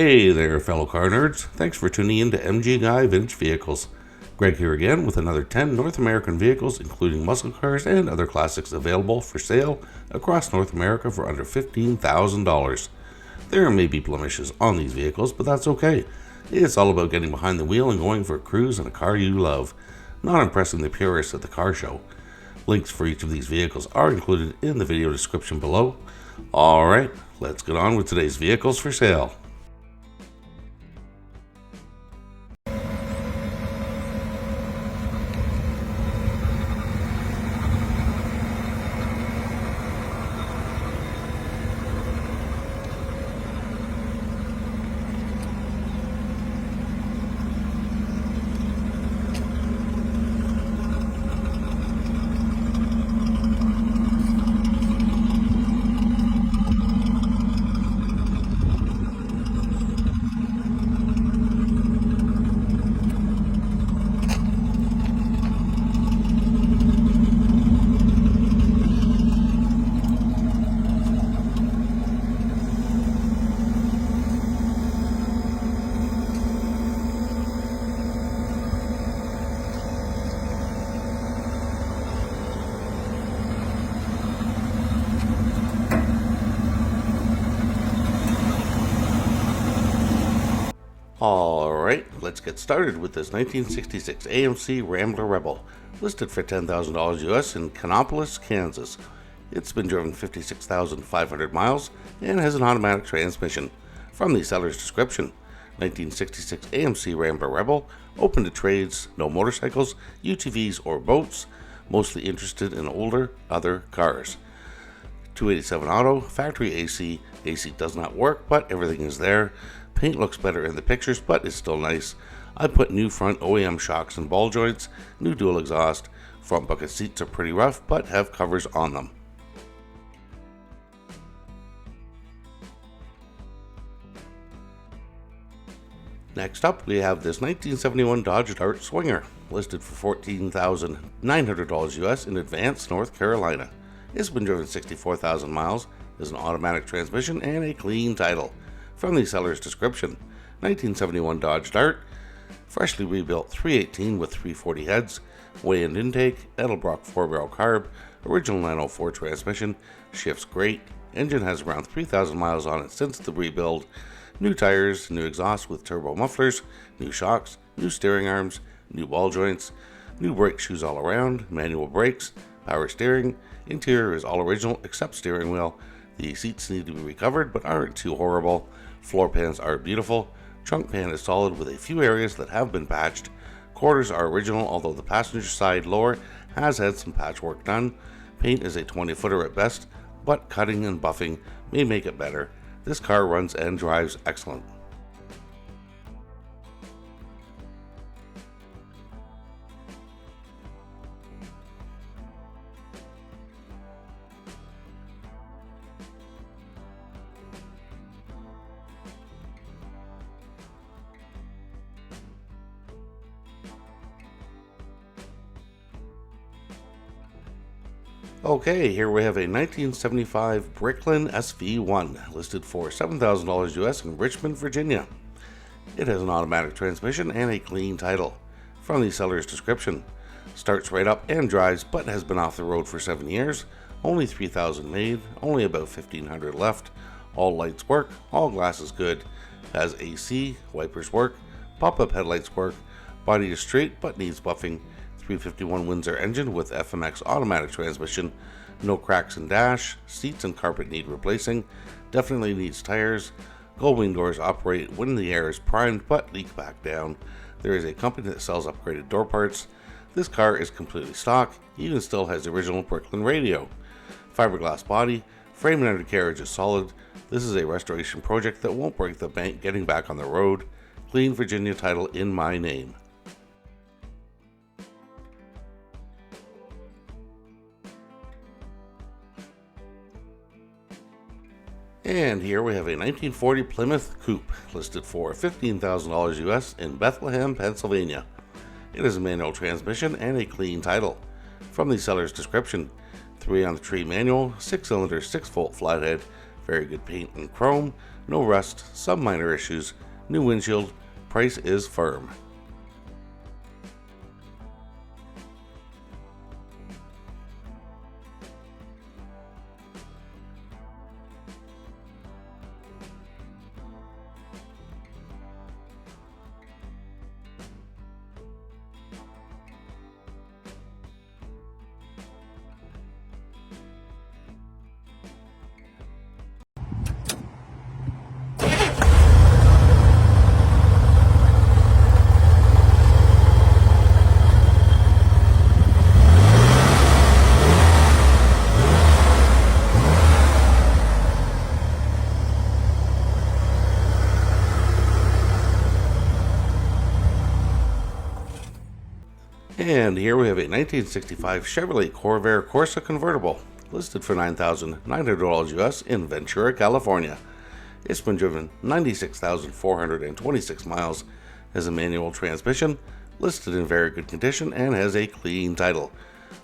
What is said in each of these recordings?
Hey there, fellow car nerds. Thanks for tuning in to MG Guy Vintage Vehicles. Greg here again with another 10 North American vehicles, including muscle cars and other classics available for sale across North America for under $15,000. There may be blemishes on these vehicles, but that's okay. It's all about getting behind the wheel and going for a cruise in a car you love, not impressing the purists at the car show. Links for each of these vehicles are included in the video description below. Alright, let's get on with today's vehicles for sale. Alright, let's get started with this 1966 AMC Rambler Rebel, listed for $10,000 US in Kannapolis, Kansas. It's been driven 56,500 miles and has an automatic transmission. From the seller's description, 1966 AMC Rambler Rebel, open to trades, no motorcycles, UTVs or boats, mostly interested in older, other cars. 287 auto, factory AC does not work, but everything is there. Paint looks better in the pictures, but is still nice. I put new front OEM shocks and ball joints, new dual exhaust. Front bucket seats are pretty rough, but have covers on them. Next up, we have this 1971 Dodge Dart Swinger, listed for $14,900 US in Advance, North Carolina. It's been driven 64,000 miles, has an automatic transmission, and a clean title. From the seller's description, 1971 Dodge Dart, freshly rebuilt 318 with 340 heads, weigh and intake, Edelbrock 4-barrel carb, original 904 transmission, shifts great, engine has around 3,000 miles on it since the rebuild, new tires, new exhaust with turbo mufflers, new shocks, new steering arms, new ball joints, new brake shoes all around, manual brakes, power steering, interior is all original except steering wheel. The seats need to be recovered but aren't too horrible. Floor pans are beautiful. Trunk pan is solid with a few areas that have been patched. Quarters are original, although the passenger side lower has had some patchwork done. Paint is a 20-footer at best, but cutting and buffing may make it better. This car runs and drives excellent. Okay, here we have a 1975 Bricklin SV1, listed for $7,000 US in Richmond, Virginia. It has an automatic transmission and a clean title. From the seller's description, starts right up and drives, but has been off the road for 7 years, only 3,000 made, only about 1,500 left, all lights work, all glass is good, has AC, wipers work, pop-up headlights work, body is straight but needs buffing, 351 Windsor engine with FMX automatic transmission, no cracks in dash, seats and carpet need replacing, definitely needs tires, gull wing doors operate when the air is primed but leak back down. There is a company that sells upgraded door parts. This car is completely stock, even still has the original Bricklin radio. Fiberglass body, frame and undercarriage is solid. This is a restoration project that won't break the bank getting back on the road. Clean Virginia title in my name. And here we have a 1940 Plymouth Coupe, listed for $15,000 US in Bethlehem, Pennsylvania. It is a manual transmission and a clean title. From the seller's description, 3 on the tree manual, 6-cylinder 6-volt flathead, Very good paint and chrome, no rust, some minor issues, new windshield, price is firm. And here we have a 1965 Chevrolet Corvair Corsa convertible, listed for $9,900 US in Ventura, California. It's been driven 96,426 miles, has a manual transmission, listed in very good condition, and has a clean title.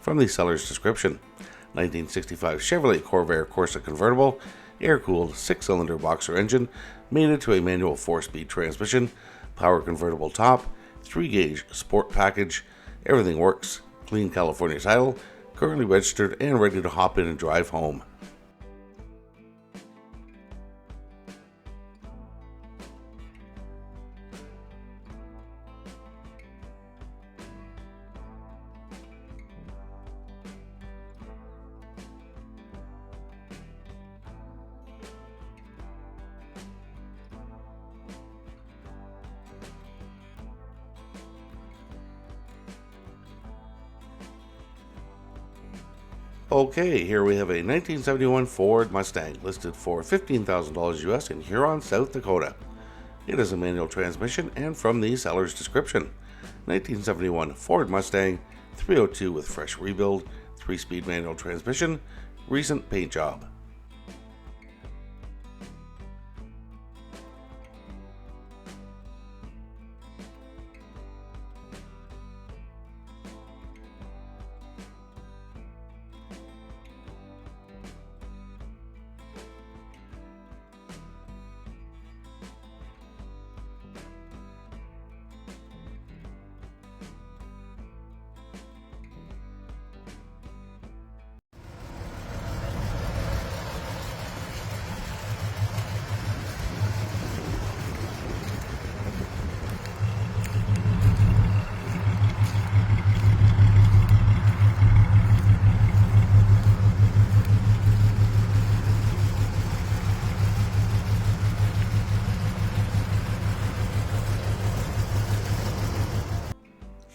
From the seller's description, 1965 Chevrolet Corvair Corsa convertible, air-cooled 6-cylinder boxer engine, mated to a manual 4-speed transmission, power convertible top, 3-gauge sport package. Everything works. Clean California title, currently registered and ready to hop in and drive home. Okay, here we have a 1971 Ford Mustang listed for $15,000 US in Huron, South Dakota. It is a manual transmission and from the seller's description. 1971 Ford Mustang 302 with fresh rebuild, 3-speed manual transmission, recent paint job.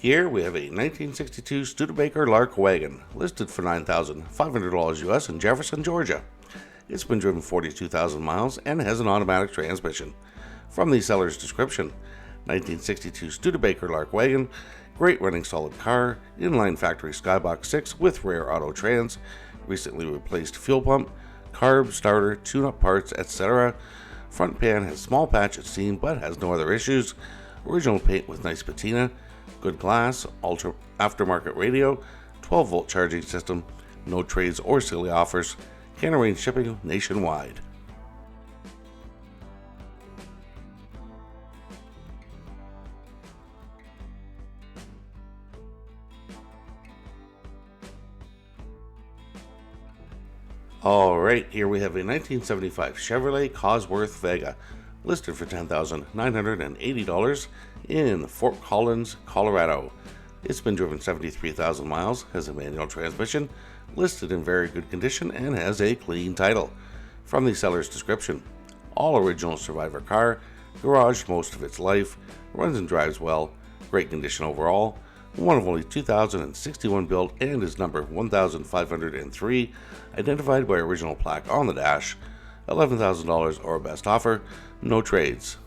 Here we have a 1962 Studebaker Lark wagon, listed for $9,500 US in Jefferson, Georgia. It's been driven 42,000 miles and has an automatic transmission. From the seller's description, 1962 Studebaker Lark wagon, great running solid car, inline factory Skybox 6 with rear auto trans, recently replaced fuel pump, carb, starter, tune-up parts, etc. Front pan has small patch at seam but has no other issues. Original paint with nice patina. Good glass, aftermarket radio, 12-volt charging system, no trades or silly offers, can arrange shipping nationwide. Alright, here we have a 1975 Chevrolet Cosworth Vega, listed for $10,980 in Fort Collins, Colorado. It's been driven 73,000 miles, has a manual transmission, listed in very good condition, and has a clean title. From the seller's description, all original Survivor car, garaged most of its life, runs and drives well, great condition overall, one of only 2,061 built and is number 1,503, identified by original plaque on the dash, $11,000 or best offer, no trades.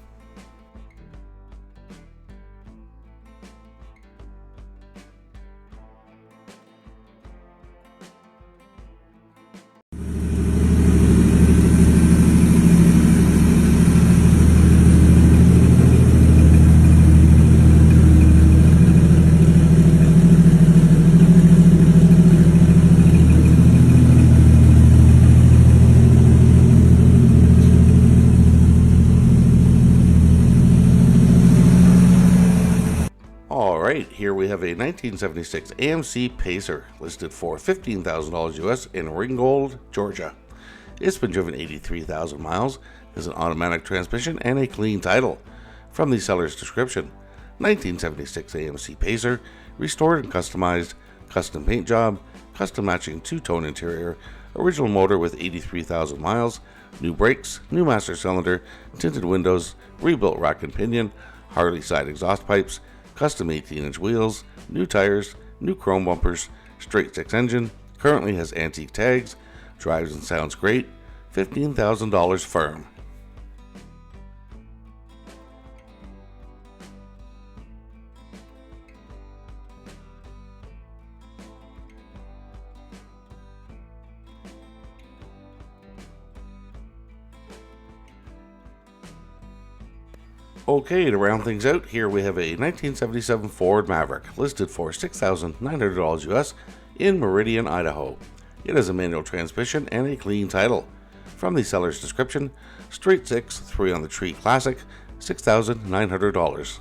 have a 1976 AMC Pacer listed for $15,000 US in Ringgold, Georgia. It's been driven 83,000 miles, has an automatic transmission, and a clean title. From the seller's description, 1976 AMC Pacer, restored and customized, custom paint job, custom matching two-tone interior, original motor with 83,000 miles, new brakes, new master cylinder, tinted windows, rebuilt rack and pinion, Harley side exhaust pipes, custom 18-inch wheels, new tires, new chrome bumpers, straight six engine, currently has antique tags, drives and sounds great, $15,000 firm. Okay, to round things out, here we have a 1977 Ford Maverick listed for $6,900 US in Meridian, Idaho. It has a manual transmission and a clean title. From the seller's description, straight six, 3 on the tree classic, $6,900.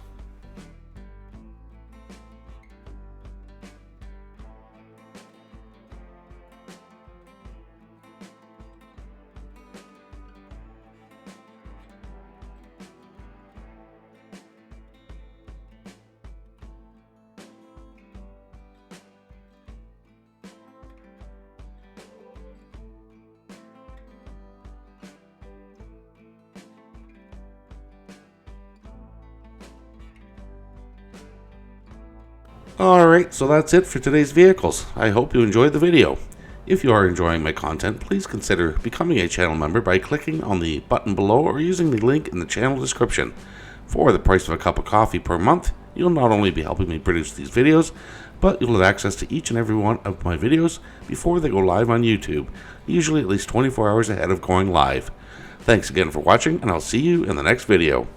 Alright, so that's it for today's vehicles. I hope you enjoyed the video. If you are enjoying my content, please consider becoming a channel member by clicking on the button below or using the link in the channel description. For the price of a cup of coffee per month, you'll not only be helping me produce these videos, but you'll have access to each and every one of my videos before they go live on YouTube, usually at least 24 hours ahead of going live. Thanks again for watching, and I'll see you in the next video.